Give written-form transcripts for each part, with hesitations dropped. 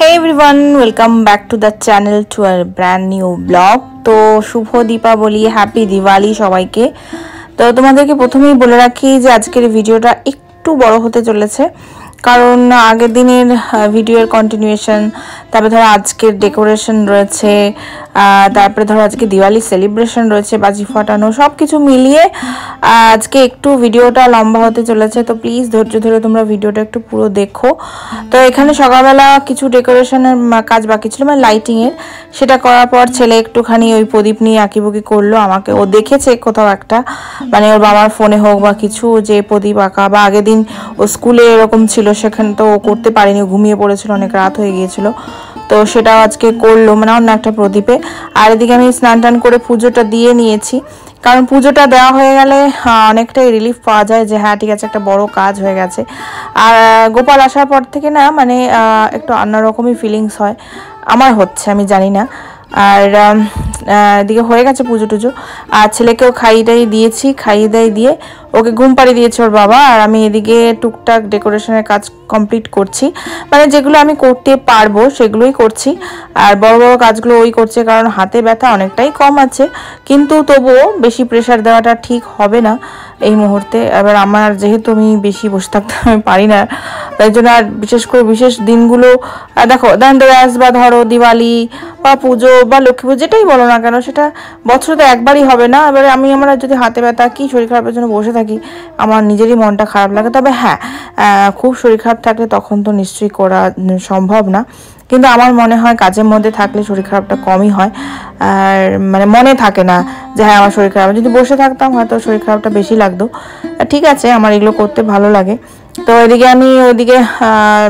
Hey everyone, welcome back to the channel to a brand new vlog. তো শুভ Deepavali, happy Diwali সবাইকে। তো তোমাদেরকে প্রথমেই বলে রাখি যে আজকের ভিডিওটা একটু বড় হতে চলেছে, কারণ আগের দিনের ভিডিওর কন্টিনিউয়েশন, তারপরে ধরো আজকের ডেকোরেশন রয়েছে, তারপরে ধরো আজকে দিওয়ালি সেলিব্রেশন রয়েছে, বাজি ফাটানো, সব কিছু মিলিয়ে আজকে একটু ভিডিওটা লম্বা হতে চলেছে। তো প্লিজ ধৈর্য ধরে তোমরা ভিডিওটা একটু পুরো দেখো। তো এখানে সকালবেলা কিছু ডেকোরেশনের কাজ বাকি ছিল, মানে লাইটিংয়ের, সেটা করার পর ছেলে একটুখানি ওই প্রদীপ নিয়ে আঁকিবুকি করলো। আমাকে ও দেখেছে কোথাও একটা, মানে ওর বাবার ফোনে হোক বা কিছু, যে প্রদীপ আঁকা, বা আগের দিন ও স্কুলে এরকম ছিল, সেখানে তো ও করতে পারেনি, ঘুমিয়ে পড়েছিল, অনেক রাত হয়ে গিয়েছিল। তো সেটাও আজকে করলো, মানে অন্য একটা প্রদীপে। আর এদিকে আমি স্নান টান করে পুজোটা দিয়ে নিয়েছি, কারণ পুজোটা দেওয়া হয়ে গেলে অনেকটাই রিলিফ পাওয়া যায় যে হ্যাঁ ঠিক আছে, একটা বড় কাজ হয়ে গেছে। আর গোপাল আসার পর থেকে না, মানে একটু অন্যরকমই ফিলিংস হয়, আমার হচ্ছে, আমি জানি না। আর এদিকে হয়ে গেছে পুজো টুজো, আর ছেলেকেও খাইয়ে দিয়েছি, দিয়ে ওকে ঘুম পাড়িয়ে দিয়েছে ওর বাবা। আর আমি এদিকে টুকটাক ডেকোরেশনের কাজ কমপ্লিট করছি, মানে যেগুলো আমি করতে পারবো সেগুলোই করছি, আর বড় বড় কাজগুলো ওই করছে, কারণ হাতে ব্যথা অনেকটাই কম আছে, কিন্তু তবুও বেশি প্রেশার দেওয়াটা ঠিক হবে না এই মুহূর্তে। এবার আমার যেহেতু আমি বেশি বসে থাকতে আমি পারি না, তাই জন্য আর বিশেষ করে বিশেষ দিনগুলো, দেখো ধনতেরাস বা ধরো দিওয়ালি বা পুজো বা লক্ষ্মী পুজো, যেটাই বলো না কেন, সেটা বছরে তো একবারই হবে না। এবারে আমরা যদি হাতে ব্যথা কি শরীর খারাপের জন্য বসে থাকি, আমার নিজেরই মনটা খারাপ লাগে। তবে হ্যাঁ, খুব শরীর খারাপ থাকলে তখন তো নিশ্চয়ই করা সম্ভব না, কিন্তু আমার মনে হয় কাজের মধ্যে থাকলে শরীর খারাপটা কমই হয়, আর মানে মনে থাকে না যে হ্যাঁ আমার শরীর খারাপ। যদি বসে থাকতাম হয়তো শরীর খারাপটা বেশি লাগতো। ঠিক আছে, আমার এগুলো করতে ভালো লাগে। তো এদিকে আমি ওইদিকে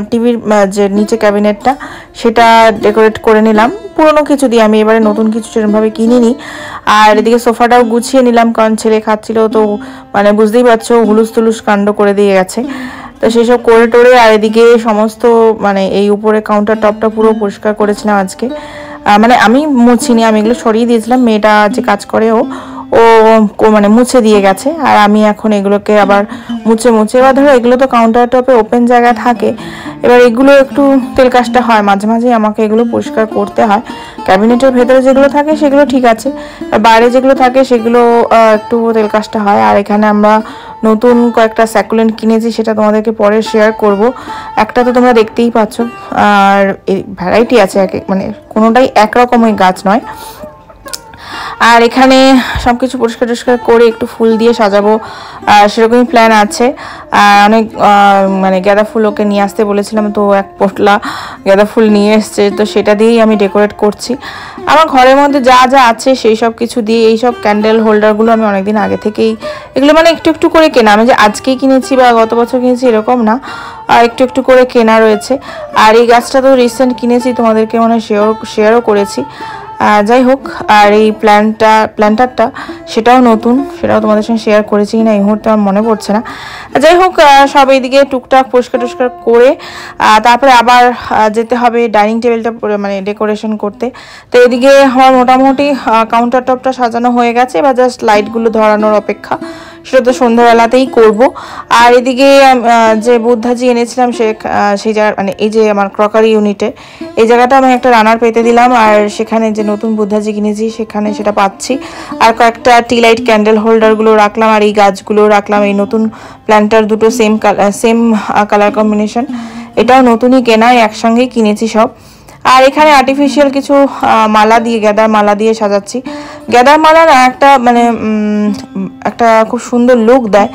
টিভির যে নিচে ক্যাবিনেটটা, সেটা ডেকোরেট করে নিলাম পুরোনো কিছু দিয়ে, আমি এবারে নতুন কিছু সেরকমভাবে কিনিনি। আর এদিকে সোফাটাও গুছিয়ে নিলাম, কারণ ছেলে খাচ্ছিল তো, মানে বুঝতেই পারছো হুলুস তুলুস কাণ্ড করে দিয়ে গেছে। তো সেসব করে টোরে, আর এদিকে সমস্ত মানে এই উপরে কাউন্টার টপটা পুরো পরিষ্কার করেছিলাম আজকে। মানে আমি মুছিনি, আমি এগুলো সরিয়ে দিয়েছিলাম, মেয়েটা যে কাজ করে ও মানে মুছে দিয়ে গেছে, আর আমি এখন এগুলোকে আবার মুছে এবার ধরো এগুলো তো কাউন্টার টপে ওপেন জায়গা থাকে, এবার এগুলো একটু তেল কাজটা হয়, মাঝে মাঝে আমাকে এগুলো পরিষ্কার করতে হয়। ক্যাবিনেটের ভেতরে যেগুলো থাকে সেগুলো ঠিক আছে, আর বাইরে যেগুলো থাকে সেগুলো একটু তেল কাজটা হয়। আর এখানে আমরা নতুন কয়েকটা স্যাকুলেন্ট কিনেছি, সেটা তোমাদেরকে পরে শেয়ার করব। একটা তো তোমরা দেখতেই পাচ্ছ, আর এই ভ্যারাইটি আছে, মানে কোনোটাই একরকমের গাছ নয়। আর এখানে সব কিছু পরিষ্কার টরিষ্কার করে একটু ফুল দিয়ে সাজাবো, সেরকমই প্ল্যান আছে। অনেক মানে গাঁদা ফুল ওকে নিয়ে আসতে বলেছিলাম, তো এক পোটলা গাঁদা ফুল নিয়ে এসছে, তো সেটা দিয়েই আমি ডেকোরেট করছি। আমার ঘরের মধ্যে যা যা আছে সেই সব কিছু দিয়ে, এই সব ক্যান্ডেল হোল্ডারগুলো আমি অনেকদিন আগে থেকেই, এগুলো মানে একটু একটু করে কেনা, আমি যে আজকেই কিনেছি বা গত বছর কিনেছি এরকম না, একটু একটু করে কেনা রয়েছে। আর এই গাছটা তো রিসেন্ট কিনেছি, তোমাদেরকে মানে শেয়ারও করেছি। যাই হোক, আর এই প্ল্যান্টারটা সেটাও নতুন, সেটাও তোমাদের সঙ্গে শেয়ার করেছি কিনা এই মুহূর্তে আমার মনে পড়ছে না। যাই হোক, সব এইদিকে টুকটাক পরিষ্কার টরিষ্কার করে তারপরে আবার যেতে হবে ডাইনিং টেবিলটা মানে ডেকোরেশন করতে। তো এদিকে আমার মোটামুটি কাউন্টার টপটা সাজানো হয়ে গেছে, এবার জাস্ট লাইটগুলো ধরানোর অপেক্ষা, সেটা তো সন্ধ্যাবেলাতেই করব। আর এদিকে যে বুদ্ধাজি এনেছিলাম সেই জায়গা, মানে এই যে আমার ক্রকারি ইউনিটে এই জায়গাটা আমি একটা রানার পেতে দিলাম, আর সেখানে যে নতুন বুদ্ধাজি কিনেছি সেখানে সেটা পাচ্ছি। আর কয়েকটা টি লাইট ক্যান্ডেল হোল্ডারগুলো রাখলাম, আর এই গাছগুলো রাখলাম। এই নতুন প্ল্যান্টার দুটো সেম কালার কম্বিনেশন, এটাও নতুনই কেনা, একসঙ্গেই কিনেছি সব। আর এখানে আর্টিফিশিয়াল কিছু মালা দিয়ে, গাঁদার মালা দিয়ে সাজাচ্ছি। গাঁদার মালা না একটা মানে একটা খুব সুন্দর লুক দেয়,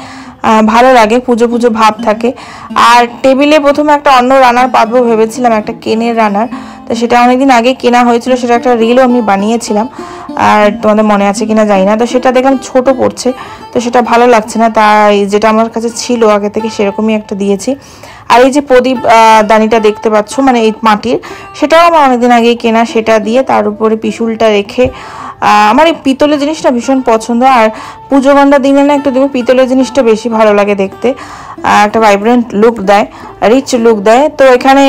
ভালো লাগে, পুজো পুজো ভাব থাকে। আর টেবিলে প্রথমে একটা অন্য রানার পাতবো ভেবেছিলাম, একটা কেনের রানার, তো সেটা অনেকদিন আগে কেনা হয়েছিল, সেটা একটা রিলও আমি বানিয়েছিলাম, আর তোমাদের মনে আছে কিনা জানি না। তো সেটা দেখলাম ছোট পড়ছে, তো সেটা ভালো লাগছে না, তাই যেটা আমার কাছে ছিল আগে থেকে সেরকমই একটা দিয়েছি। আর এই যে প্রদীপ দানিটা দেখতে পাচ্ছ, মানে এই মাটির, সেটাও আমার অনেকদিন আগেই কেনা, সেটা দিয়ে তার উপরে পিশুলটা রেখে, আমার এই পিতলের জিনিসটা ভীষণ পছন্দ। আর পুজো গন্ডার দিনে না একটু দেখবো পিতলের জিনিসটা বেশি ভালো লাগে দেখতে, একটা ভাইব্রেন্ট লুক দেয়, রিচ লুক দেয়। তো এখানে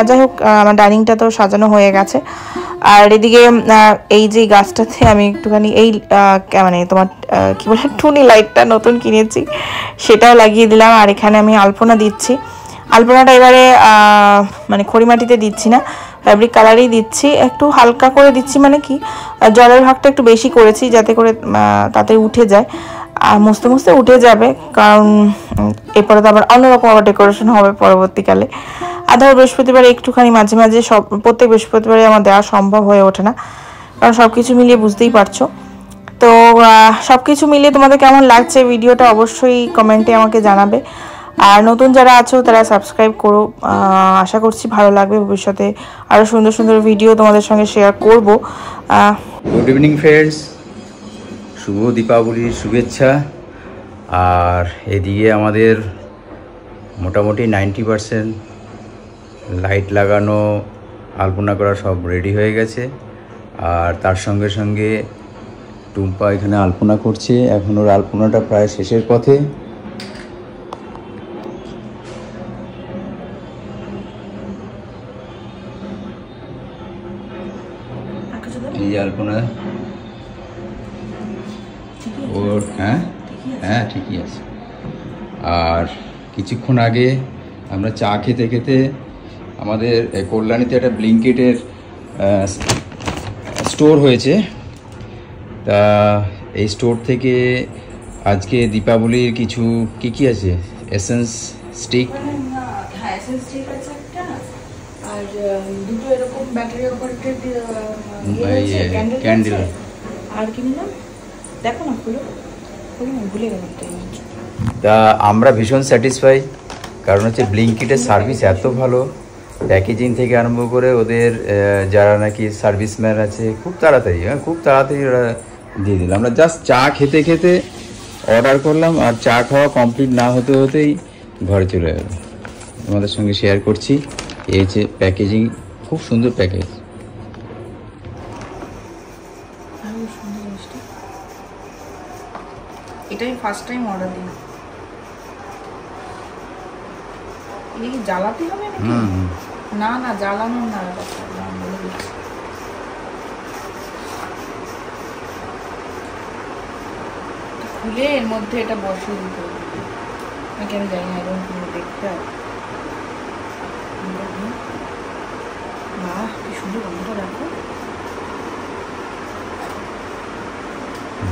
যাই হোক, আমার ডাইনিংটা তো সাজানো হয়ে গেছে। আর এদিকে এই যে গাছটাতে আমি একটুখানি এই মানে তোমার কি বলে টুনি লাইটটা নতুন কিনেছি, সেটাও লাগিয়ে দিলাম। আর এখানে আমি আলপনা দিচ্ছি, আলপনাটা এবারে মানে খড়িমাটিতে দিচ্ছি না, ফ্যাব্রিক কালারই দিচ্ছি, একটু হালকা করে দিচ্ছি, মানে কি জলের ভাগটা একটু বেশি করেছি যাতে করে তাতে উঠে যায়, আর মুছতে মুছতে উঠে যাবে, কারণ এরপরে তো আবার অন্যরকম আবার ডেকোরেশন হবে পরবর্তীকালে। আর ধরো বৃহস্পতিবার একটুখানি মাঝে মাঝে প্রত্যেক বৃহস্পতিবারে আমার দেওয়া সম্ভব হয়ে ওঠে না, কারণ সব কিছু মিলিয়ে বুঝতেই পারছো। তো সব কিছু মিলিয়ে তোমাদের কেমন লাগছে ভিডিওটা অবশ্যই কমেন্টে আমাকে জানাবে, আর নতুন যারা আছো তারা সাবস্ক্রাইব করো। আশা করছি ভালো লাগবে, ভবিষ্যতে আরও সুন্দর সুন্দর ভিডিও তোমাদের সঙ্গে শেয়ার করব। গুড ইভিনিং ফ্রেন্ডস, শুভ দীপাবলির শুভেচ্ছা। আর এদিকে আমাদের মোটামুটি 90% লাইট লাগানো, আলপনা করা সব রেডি হয়ে গেছে। আর তার সঙ্গে সঙ্গে টুম্পা এখানে আলপনা করছে, এখন ওর আলপনাটা প্রায় শেষের পথে। এই আলপনা ওর, হ্যাঁ হ্যাঁ ঠিকই আছে। আর কিছুক্ষণ আগে আমরা চা খেতে খেতে আমাদের কল্যাণীতে একটা ব্লিঙ্কিটের স্টোর হয়েছে, তা এই স্টোর থেকে আজকে দীপাবলির কিছু কি আছে, এসেন্স স্টিক, আর দুটো এরকম ব্যাটারি অপারেটেড ক্যান্ডেল, আর কি নিলাম দেখো না, ভুলে গেলাম। তা আমরা ভীষণ স্যাটিসফাই, কারণ হচ্ছে ব্লিঙ্কিটের সার্ভিস এত ভালো, প্যাকেজিং থেকে আরম্ভ করে ওদের যারা নাকি সার্ভিসম্যান আছে খুব তাড়াতাড়ি ওরা দিয়ে দিল। আমরা জাস্ট চা খেতে খেতে অর্ডার করলাম, আর চা খাওয়া কমপ্লিট না হতে হতেই ঘরে চলে গেল। তোমাদের সঙ্গে শেয়ার করছি, এই হচ্ছে প্যাকেজিং, খুব সুন্দর প্যাকেজ। এটাই ফার্স্ট টাইম অর্ডার দিই। এটা কি জ্বালাতে হবে নাকি? না না, জ্বালানোর না, খুলে এর মধ্যে এটা বসিয়ে দিতে হবে নাকি আমি জানি না, এরকম দেখতে হবে। বাহ, কি সুন্দর গন্ধটা দেখো,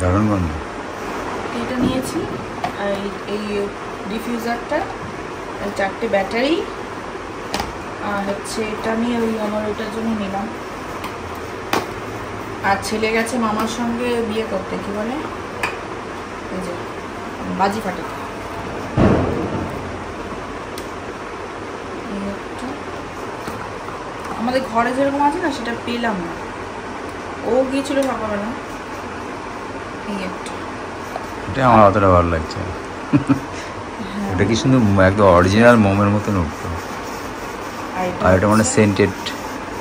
দারুণ গন্ধ। এটা নিয়েছি, আর এই ডিফিউজারটা, 4টে ব্যাটারি, আর হচ্ছে এটা নিয়ে ওই আমার ওটার জন্য নিলাম। আর ছেলে গেছে মামার সঙ্গে বিয়ে করতে, কি বলে এই যে বাজি ফাটাতে। আমাদের ঘরে যেরকম আছে না সেটা পেলাম না, ও গিয়েছিল সকালবেলা। এটা আমার অতটা ভালো লাগছে, এটা কি সুন্দর, একদম অরিজিনাল মোমের মতন উঠতো। আর এটা মানে সেন্টেড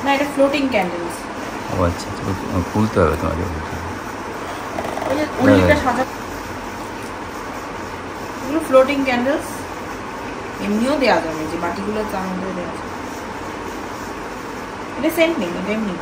না, এটা ফ্লোটিং ক্যান্ডেলস। ও আচ্ছা, খুলতে হবে তোমাকে। এগুলো ফ্লোটিং ক্যান্ডেলস, এমনিও দেওয়া যাবে, যে বাটিগুলো তার মধ্যে দেওয়া যাবে। এটা সেন্ট নেই, এটা এমনি।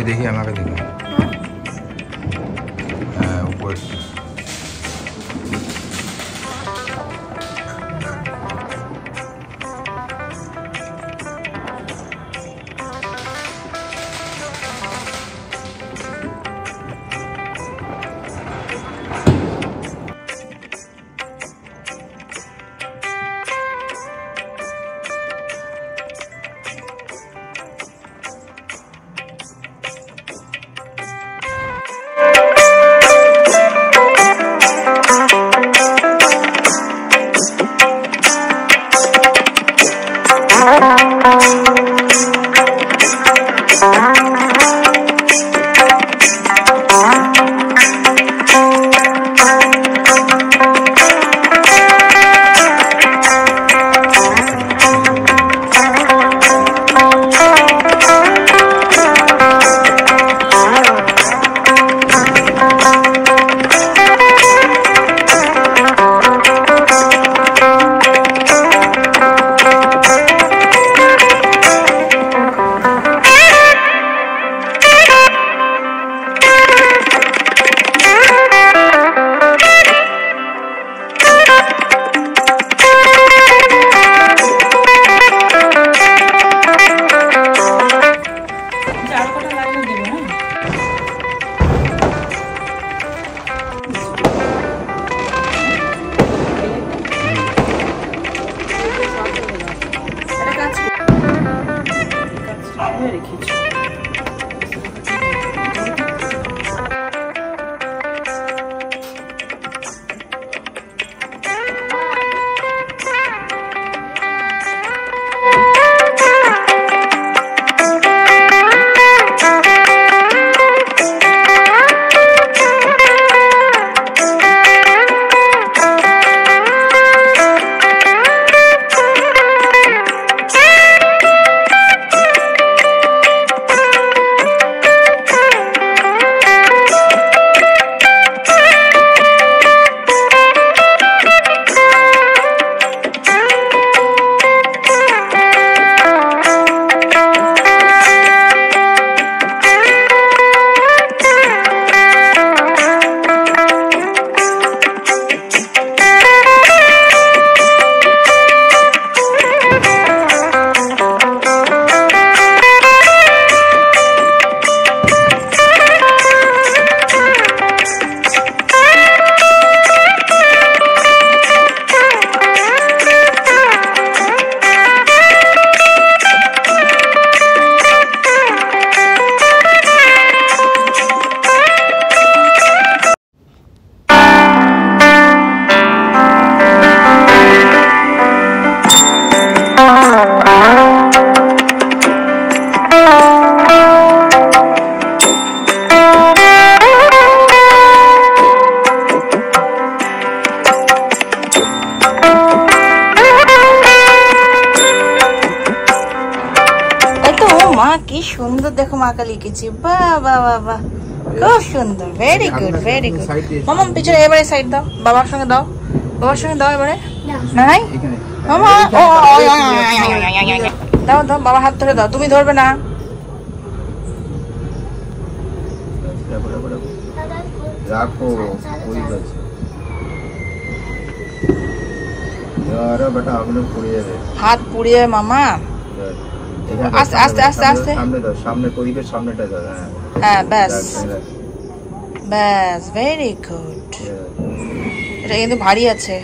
দেখি আমাকে দেখি হ্যাঁ উপর কি সুন্দর দেখো মাকে লিখেছি বাহ বাহ বাহ বাহ খুব সুন্দর ভেরি গুড ভেরি গুড মামা পিছনে এবারে সাইড দাও বাবার সঙ্গে দাও এবারে নাই মামা ও দাও দাও বাবার হাত ধরে দাও তুমি ধরবে না রাখো ওই গাছ আরে বেটা আপনি পুড়ে যাবে হাত পুড়ে যাবে মামা আস্তে আস্তে আস্তে আস্তে সামনে দাও সামনে পরিবেশ সামনেটা দাও হ্যাঁ ব্যাস ব্যাস ভেরি গুড এটা কিন্তু ভারী আছে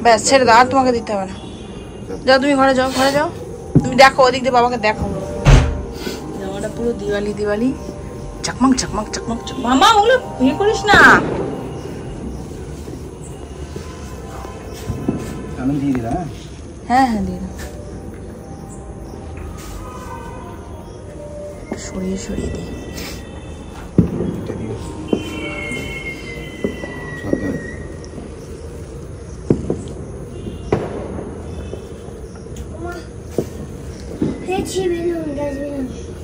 ব্যাস ছেড়ে দাও আর তোমাকে দিতে হবে না যাও তুমি ঘরে যাও তুমি দেখো ওদিক দিয়ে বাবাকে দেখো জামাটা পুরো দিওয়ালি দিওয়ালি চকমক চকমক চকমক মামা ওগুলো ইয়ে করিস না আমি দিয়ে দিলাম হ্যাঁ হ্যাঁ দিয়ে দাও সরিয়ে সরিয়ে দিই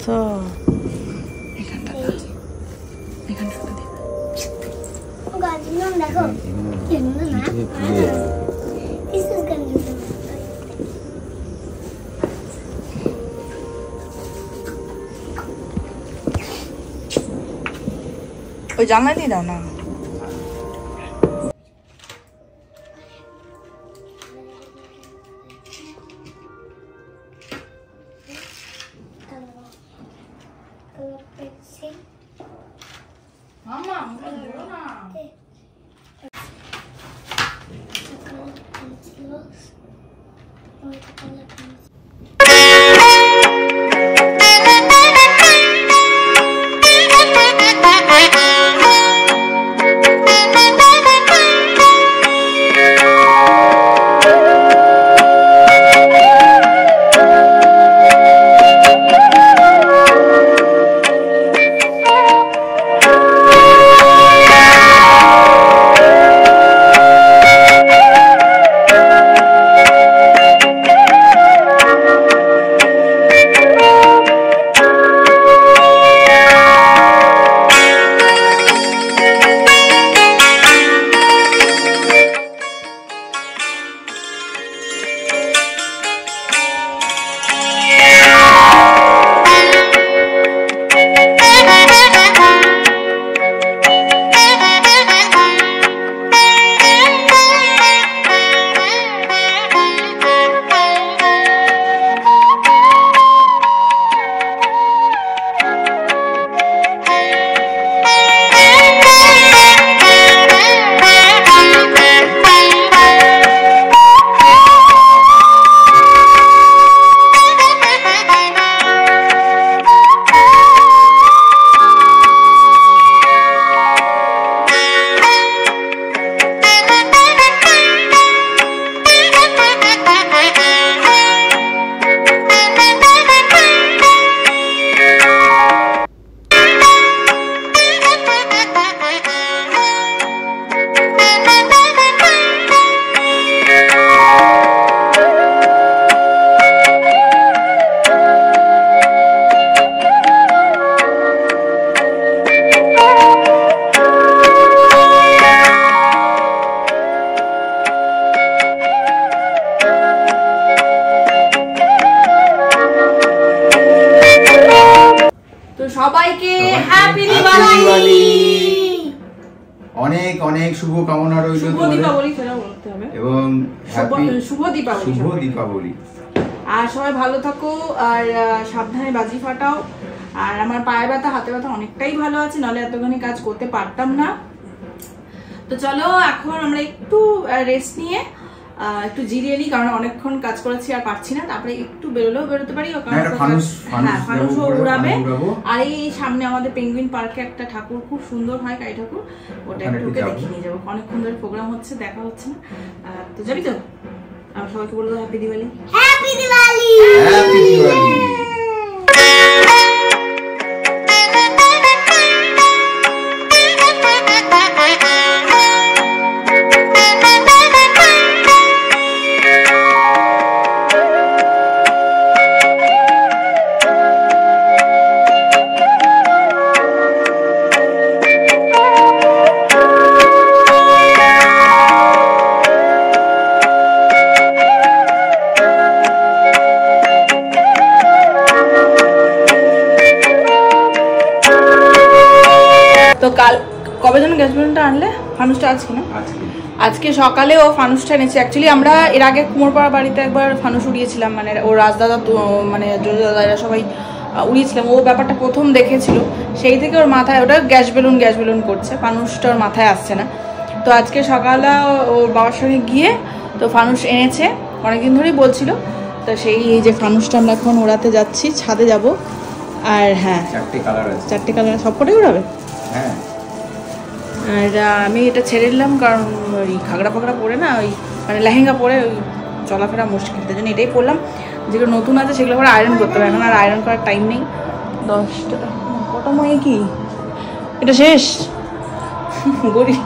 তো এখানটা দেখো ওই জানলা দিয়ে দাও না। সবাইকে হ্যাপি দিওয়ালি। অনেক অনেক শুভ কামনা রইল এবং শুভ দীপাবলি। আর সবাই ভালো থাকো আর সাবধানে বাজি ফাটাও। আর আমার পায়ে ব্যথা হাতে ব্যথা অনেকটাই ভালো আছে, নাহলে এতখানি কাজ করতে পারতাম না। তো চলো এখন আমরা একটু রেস্ট নিয়ে একটু জিরিয়ে নিই, কারণ অনেকক্ষণ কাজ করেছি আর পারছি না। তারপরে একটু বেরোলেও বেরোতে পারি, ফানুসও উড়াবে। আর এই সামনে আমাদের পেঙ্গুইন পার্কে একটা ঠাকুর খুব সুন্দর হয়, কালী ঠাকুর, ওটা একটু দেখিয়ে নিয়ে যাবো। অনেকক্ষণ ধরে প্রোগ্রাম হচ্ছে, দেখা হচ্ছে না। তো যাবি তো? আমার সবাইকে বলবো happy Diwali. Happy Diwali. Happy Diwali. তো কাল কবে যেন গ্যাস বেলুনটা আনলে? ফানুসটা আজকে না? আজকে সকালে ও ফানুসটা এনেছে। অ্যাকচুয়ালি আমরা এর আগে কুমোরপাড়া বাড়িতে একবার ফানুস উড়িয়েছিলাম, মানে ও রাজদাদা মানে জোর দাদা এরা সবাই উড়িয়েছিলাম। ও ব্যাপারটা প্রথম দেখেছিল, সেই থেকে ওর মাথায় ওটা গ্যাস বেলুন করছে, ফানুসটা ওর মাথায় আসছে না। তো আজকে সকালে ওর বাবার সঙ্গে গিয়ে তো ফানুস এনেছে, অনেকদিন ধরেই বলছিল। তো সেই এই যে ফানুসটা আমরা এখন ওড়াতে যাচ্ছি, ছাদে যাব। আর হ্যাঁ, চারটে কালার সবকটাই উড়াবে। হ্যাঁ, আর আমি এটা ছেড়ে দিলাম, কারণ ওই ঘাগড়া ফাগড়া পরে না, ওই মানে লেহেঙ্গা পরে ওই চলাফেরা মুশকিল, তার জন্য এটাই পরলাম। যেগুলো নতুন আছে সেগুলো আবার আয়রন করতে হবে, এখন আর আয়রন করার টাইম নেই। 10টা কটা মনে কি এটা শেষ গরিব।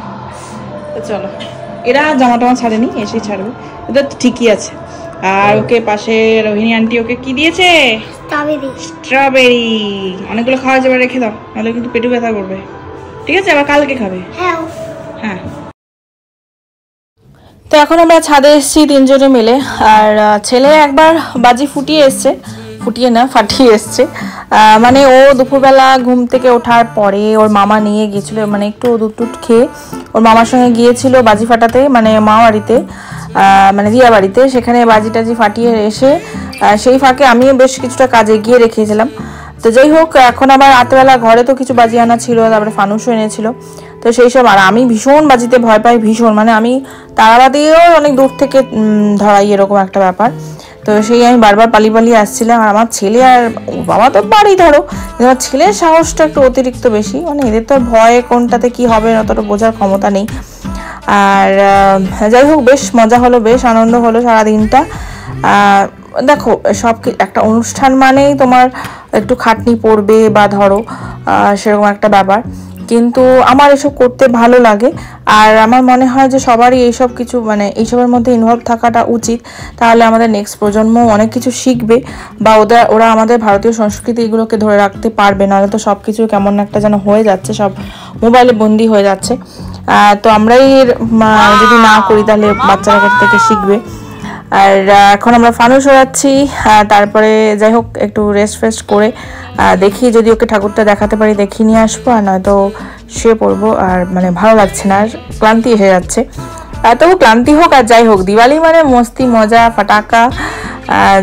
তো চলো, এরা জামা টামা ছাড়েনি, এসেই ছাড়বে, এটা তো ঠিকই আছে। আর ওকে পাশে রোহিণী আন্টি ওকে কি দিয়েছে? স্ট্রবেরি। অনেকগুলো খাওয়া যাবে, রেখে দাও, নাহলে কিন্তু পেটে ব্যথা করবে। ঠিক আছে, আবার কালকে খাবে। হ্যাঁ। তো এখন আমরা ছাদে এসেছি তিনজনে মিলে। আর ছেলে একবার বাজি ফাটিয়ে এসছে। মানে ও দুপুরবেলা ঘুম থেকে ওঠার পরে ওর মামা নিয়ে গিয়েছিল, মানে একটু দুধ টুধ খেয়ে ওর মামার সঙ্গে গিয়েছিল বাজি ফাটাতে, মানে মা বাড়িতে, মানে দিয়া বাড়িতে। সেখানে বাজি টাজি ফাটিয়ে এসে সেই ফাঁকে আমিও বেশ কিছুটা কাজে গিয়ে রেখেছিলাম। তো যাই হোক, এখন আবার রাতবেলা ঘরে তো কিছু বাজি আনা ছিল, তারপরে ফানুসও এনেছিল। তো সেই সব, আর আমি ভীষণ বাজিতে ভয় পাই, ভীষণ, মানে আমি তারাবাদিও অনেক দূর থেকে ধরাই, এরকম একটা ব্যাপার। তো সেই আমি বারবার পালিয়ে আসছিলাম। আর আমার ছেলে আর বাবা তো বাড়ি ধরো, আমার ছেলের সাহসটা একটু অতিরিক্ত বেশি, মানে এদের তো ভয়ে কোনটাতে কি হবে অতটা বোঝার ক্ষমতা নেই। আর যাই হোক, বেশ মজা হলো, বেশ আনন্দ হলো সারাদিনটা। দেখো, সব একটা অনুষ্ঠান মানেই তোমার একটু খাটনি পড়বে বা ধরো সেরকম একটা ব্যাপার, কিন্তু আমার এসব করতে ভালো লাগে। আর আমার মনে হয় যে সবারই এইসব কিছু, মানে এইসবের মধ্যে ইনভলভ থাকাটা উচিত, তাহলে আমাদের নেক্সট প্রজন্ম অনেক কিছু শিখবে, বা ওরা আমাদের ভারতীয় সংস্কৃতি এগুলোকে ধরে রাখতে পারবে। নাহলে তো সব কিছু কেমন একটা যেন হয়ে যাচ্ছে, সব মোবাইলে বন্দি হয়ে যাচ্ছে। তো আমরাই যদি না করি তাহলে বাচ্চারা কোথা থেকে শিখবে। আর এখন আমরা ফানুস ওড়াচ্ছি, তারপরে যাই হোক একটু রেস্ট ফেস্ট করে দেখি যদি ওকে ঠাকুরটা দেখাতে পারি দেখিয়ে নিয়ে আসবো, আর নয়তো শুয়ে পড়বো। আর মানে ভালো লাগছে না, আর ক্লান্তি এসে যাচ্ছে। তবু ক্লান্তি হোক আর যাই হোক, দিওয়ালি মানে মস্তি মজা ফাটাকা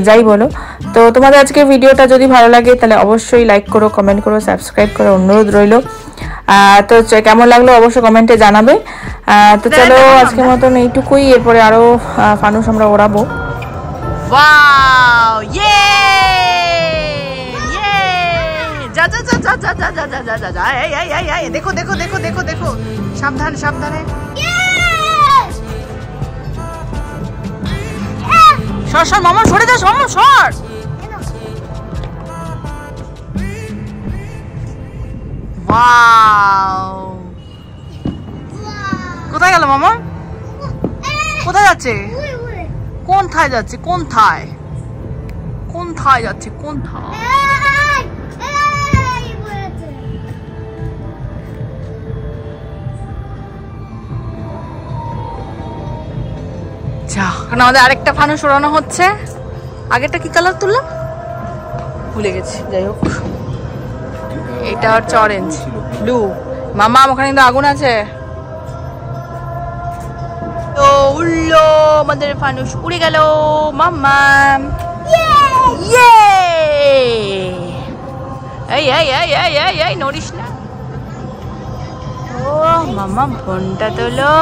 যাই বলো। তো তোমাদের আজকে ভিডিওটা যদি ভালো লাগে তাহলে অবশ্যই লাইক করো, কমেন্ট করো, সাবস্ক্রাইব করো, অনুরোধ রইল। তো কেমন লাগলো অবশ্যই কমেন্টে জানাবে। তো চলো আজকের মতন এইটুকুই, এরপরে আরো ফানুস আমরা ওড়াবো। ওয়াও, ইয়ে ইয়ে, যা যা যা যা যা যা যা যা যা যা, এই এই এই এই, দেখো দেখো দেখো দেখো দেখো, সাবধান সাবধানে, সর সর মামা, সরে যাস মামা, সর। ওয়াও, কোথায় গেল মামা? কোথায় যাচ্ছে? কোন থায় যাচ্ছে? কোন থায়? কোন থায় যাচ্ছে? কোন থায়? যা, এখন আমাদের আরেকটা ফানুস ওড়ানো হচ্ছে। আগেরটা কি কালার তুললাম ভুলে গেছি, যাই হোক এটা হচ্ছে অরেঞ্জ ব্লু। মামা ওখানে কিন্তু আগুন আছে। তো উড়লো আমাদের ফানুস, উড়ে গেল মাম্মা। ইয়ে, এই এই এই এই এই এই, নড়িস না। ও মাম্মা, ফোনটা তোলো।